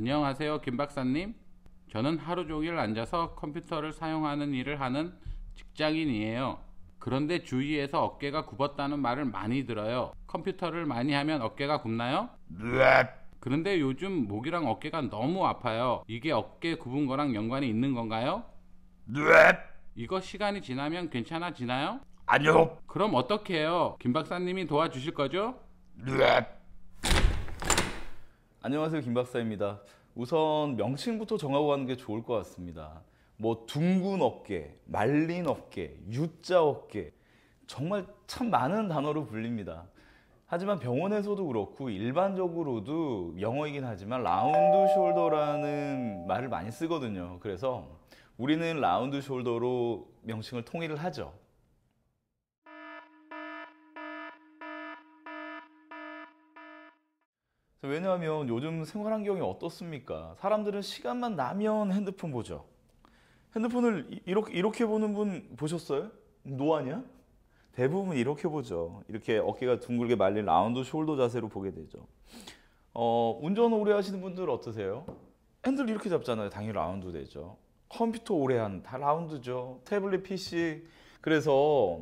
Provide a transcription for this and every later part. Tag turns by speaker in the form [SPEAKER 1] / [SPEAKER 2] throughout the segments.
[SPEAKER 1] 안녕하세요, 김 박사님. 저는 하루 종일 앉아서 컴퓨터를 사용하는 일을 하는 직장인이에요. 그런데 주위에서 어깨가 굽었다는 말을 많이 들어요. 컴퓨터를 많이 하면 어깨가 굽나요? 그런데 요즘 목이랑 어깨가 너무 아파요. 이게 어깨 굽은 거랑 연관이 있는 건가요? 이거 시간이 지나면 괜찮아지나요?
[SPEAKER 2] 아니요.
[SPEAKER 1] 그럼 어떻게 해요? 김 박사님이 도와주실 거죠?
[SPEAKER 2] 안녕하세요, 김 박사입니다. 우선 명칭부터 정하고 가는 게 좋을 것 같습니다. 뭐 둥근 어깨, 말린 어깨, U자 어깨, 정말 참 많은 단어로 불립니다. 하지만 병원에서도 그렇고 일반적으로도 영어이긴 하지만 라운드 숄더라는 말을 많이 쓰거든요. 그래서 우리는 라운드 숄더로 명칭을 통일을 하죠. 왜냐하면 요즘 생활 환경이 어떻습니까? 사람들은 시간만 나면 핸드폰 보죠. 핸드폰을 이렇게 보는 분 보셨어요? 노안이야? 대부분 이렇게 보죠. 이렇게 어깨가 둥글게 말린 라운드 숄더 자세로 보게 되죠. 운전 오래 하시는 분들 어떠세요? 핸들 이렇게 잡잖아요. 당연히 라운드 되죠. 컴퓨터 오래 한 다 라운드죠. 태블릿 PC. 그래서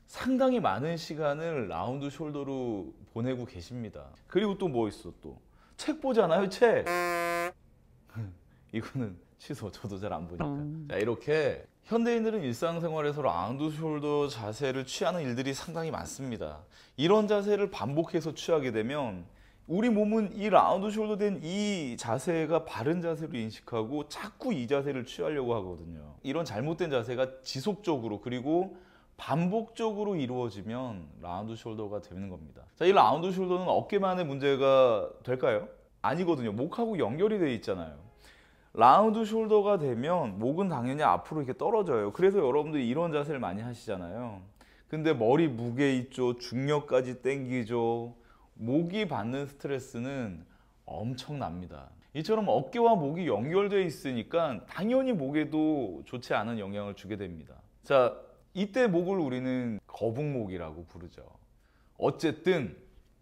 [SPEAKER 2] 상당히 많은 시간을 라운드 숄더로 보내고 계십니다. 그리고 또 뭐 있어 또? 책 보잖아요, 책. 이거는 취소, 저도 잘 안 보니까. 자, 이렇게 현대인들은 일상생활에서 라운드 숄더 자세를 취하는 일들이 상당히 많습니다. 이런 자세를 반복해서 취하게 되면 우리 몸은 이 라운드 숄더 된 이 자세가 바른 자세로 인식하고 자꾸 이 자세를 취하려고 하거든요. 이런 잘못된 자세가 지속적으로 그리고 반복적으로 이루어지면 라운드 숄더가 되는 겁니다. 자, 이 라운드 숄더는 어깨만의 문제가 될까요? 아니거든요. 목하고 연결이 되어 있잖아요. 라운드 숄더가 되면 목은 당연히 앞으로 이렇게 떨어져요. 그래서 여러분들이 이런 자세를 많이 하시잖아요. 근데 머리 무게 있죠. 중력까지 땡기죠. 목이 받는 스트레스는 엄청납니다. 이처럼 어깨와 목이 연결되어 있으니까 당연히 목에도 좋지 않은 영향을 주게 됩니다. 자, 이때 목을 우리는 거북목이라고 부르죠. 어쨌든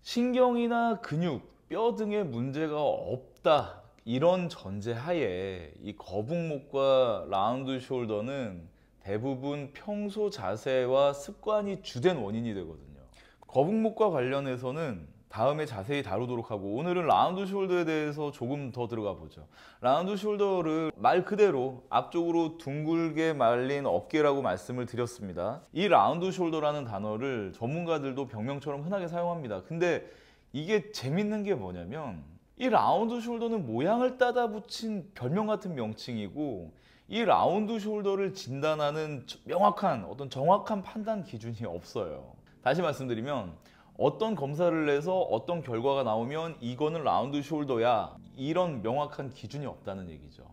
[SPEAKER 2] 신경이나 근육, 뼈 등에 문제가 없다. 이런 전제하에 이 거북목과 라운드 숄더는 대부분 평소 자세와 습관이 주된 원인이 되거든요. 거북목과 관련해서는 다음에 자세히 다루도록 하고 오늘은 라운드 숄더에 대해서 조금 더 들어가 보죠. 라운드 숄더를 말 그대로 앞쪽으로 둥글게 말린 어깨라고 말씀을 드렸습니다. 이 라운드 숄더라는 단어를 전문가들도 병명처럼 흔하게 사용합니다. 근데 이게 재밌는 게 뭐냐면 이 라운드 숄더는 모양을 따다 붙인 별명 같은 명칭이고 이 라운드 숄더를 진단하는 명확한 어떤 정확한 판단 기준이 없어요. 다시 말씀드리면 어떤 검사를 해서 어떤 결과가 나오면 이거는 라운드 숄더야 이런 명확한 기준이 없다는 얘기죠.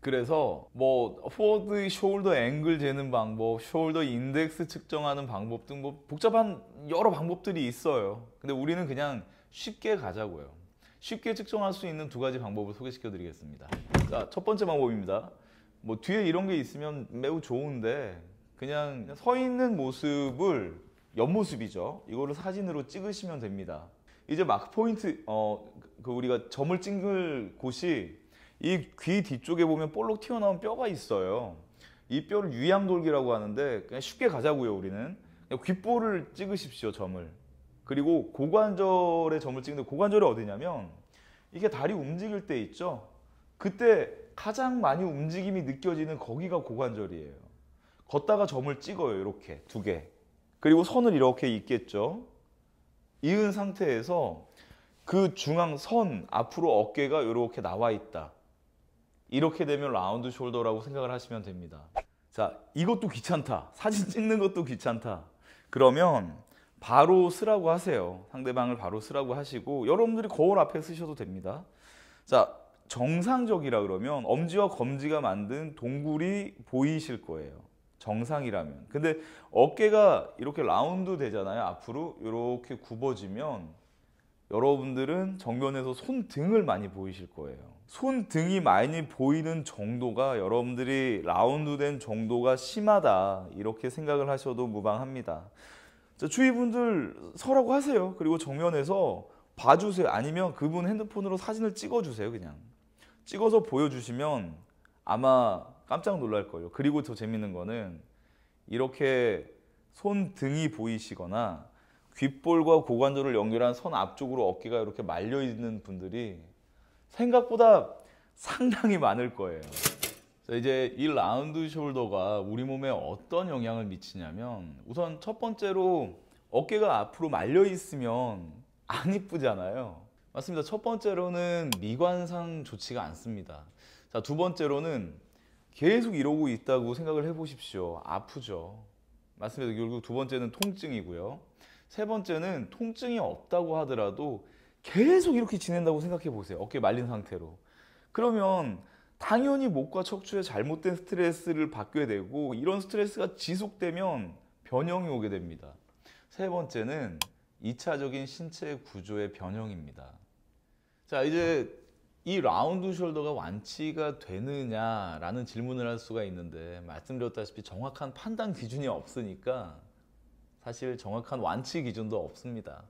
[SPEAKER 2] 그래서 뭐 포워드 숄더 앵글 재는 방법, 숄더 인덱스 측정하는 방법 등 뭐 복잡한 여러 방법들이 있어요. 근데 우리는 그냥 쉽게 가자고요. 쉽게 측정할 수 있는 두 가지 방법을 소개시켜 드리겠습니다. 자, 첫 번째 방법입니다. 뭐 뒤에 이런 게 있으면 매우 좋은데 그냥 서 있는 모습을 옆모습이죠. 이거를 사진으로 찍으시면 됩니다. 이제 마크 포인트, 우리가 점을 찍을 곳이 이 귀 뒤쪽에 보면 볼록 튀어나온 뼈가 있어요. 이 뼈를 유양돌기라고 하는데 그냥 쉽게 가자고요. 우리는 그냥 귓볼을 찍으십시오. 점을. 그리고 고관절에 점을 찍는데 고관절이 어디냐면 이게 다리 움직일 때 있죠. 그때 가장 많이 움직임이 느껴지는 거기가 고관절이에요. 걷다가 점을 찍어요. 이렇게 두 개. 그리고 선을 이렇게 잇겠죠. 이은 상태에서 그 중앙 선 앞으로 어깨가 이렇게 나와 있다. 이렇게 되면 라운드 숄더라고 생각을 하시면 됩니다. 자, 이것도 귀찮다. 사진 찍는 것도 귀찮다. 그러면 바로 쓰라고 하세요. 상대방을 바로 쓰라고 하시고 여러분들이 거울 앞에 쓰셔도 됩니다. 자, 정상적이라 그러면 엄지와 검지가 만든 동굴이 보이실 거예요. 정상이라면. 근데 어깨가 이렇게 라운드 되잖아요. 앞으로 이렇게 굽어지면 여러분들은 정면에서 손등을 많이 보이실 거예요. 손등이 많이 보이는 정도가 여러분들이 라운드 된 정도가 심하다. 이렇게 생각을 하셔도 무방합니다. 자, 주위 분들 서라고 하세요. 그리고 정면에서 봐주세요. 아니면 그분 핸드폰으로 사진을 찍어주세요. 그냥. 찍어서 보여주시면 아마 깜짝 놀랄 거예요. 그리고 더 재밌는 거는 이렇게 손등이 보이시거나 귓볼과 고관절을 연결한 선 앞쪽으로 어깨가 이렇게 말려 있는 분들이 생각보다 상당히 많을 거예요. 자, 이제 이 라운드 숄더가 우리 몸에 어떤 영향을 미치냐면, 우선 첫 번째로 어깨가 앞으로 말려 있으면 안 이쁘잖아요. 맞습니다. 첫 번째로는 미관상 좋지가 않습니다. 자, 두 번째로는 계속 이러고 있다고 생각을 해보십시오. 아프죠. 맞습니다. 결국 두 번째는 통증이고요. 세 번째는 통증이 없다고 하더라도 계속 이렇게 지낸다고 생각해 보세요. 어깨 말린 상태로. 그러면 당연히 목과 척추에 잘못된 스트레스를 받게 되고, 이런 스트레스가 지속되면 변형이 오게 됩니다. 세 번째는 2차적인 신체 구조의 변형입니다. 자, 이제 이 라운드 숄더가 완치가 되느냐라는 질문을 할 수가 있는데, 말씀드렸다시피 정확한 판단 기준이 없으니까 사실 정확한 완치 기준도 없습니다.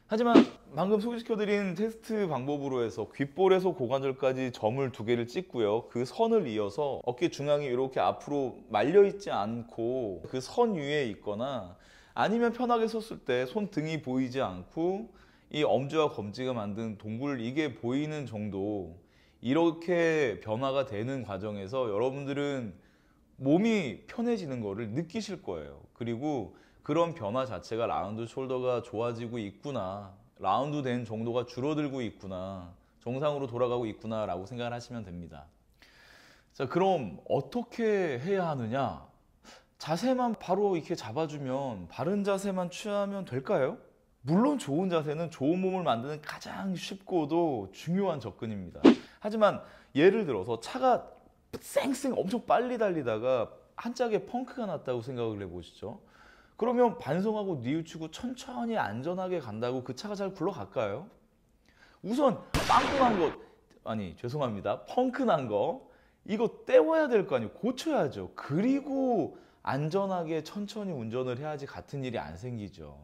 [SPEAKER 2] 하지만 방금 소개시켜드린 테스트 방법으로 해서 귓볼에서 고관절까지 점을 2개를 찍고요. 그 선을 이어서 어깨 중앙이 이렇게 앞으로 말려 있지 않고 그 선 위에 있거나, 아니면 편하게 섰을 때 손등이 보이지 않고 이 엄지와 검지가 만든 동굴 이게 보이는 정도, 이렇게 변화가 되는 과정에서 여러분들은 몸이 편해지는 거를 느끼실 거예요. 그리고 그런 변화 자체가 라운드 숄더가 좋아지고 있구나, 라운드 된 정도가 줄어들고 있구나, 정상으로 돌아가고 있구나 라고 생각을 하시면 됩니다. 자, 그럼 어떻게 해야 하느냐? 자세만 바로 이렇게 잡아주면, 바른 자세만 취하면 될까요? 물론 좋은 자세는 좋은 몸을 만드는 가장 쉽고도 중요한 접근입니다. 하지만 예를 들어서 차가 쌩쌩 엄청 빨리 달리다가 한 짝에 펑크가 났다고 생각을 해보시죠. 그러면 반성하고 뉘우치고 천천히 안전하게 간다고 그 차가 잘 굴러갈까요? 우선 빵꾸 난 거, 아니 죄송합니다, 펑크 난 거 이거 떼워야 될 거 아니에요. 고쳐야죠. 그리고 안전하게 천천히 운전을 해야지 같은 일이 안 생기죠.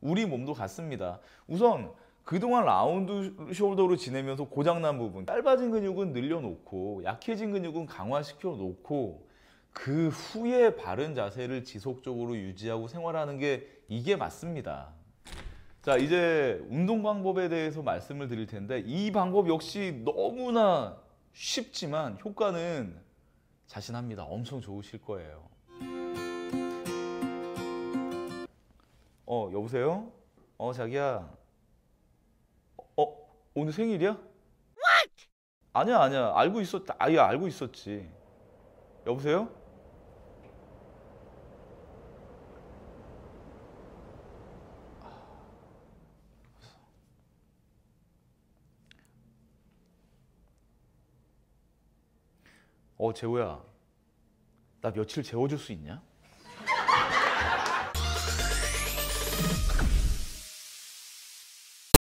[SPEAKER 2] 우리 몸도 같습니다. 우선 그동안 라운드 숄더로 지내면서 고장난 부분, 짧아진 근육은 늘려놓고 약해진 근육은 강화시켜 놓고, 그 후에 바른 자세를 지속적으로 유지하고 생활하는 게 이게 맞습니다. 자, 이제 운동 방법에 대해서 말씀을 드릴 텐데, 이 방법 역시 너무나 쉽지만 효과는 자신합니다. 엄청 좋으실 거예요. 여보세요? 자기야. 오늘 생일이야? What? 아니야. 알고 있었다. 아야, 알고 있었지. 여보세요? 재호야. 나 며칠 재워줄 수 있냐?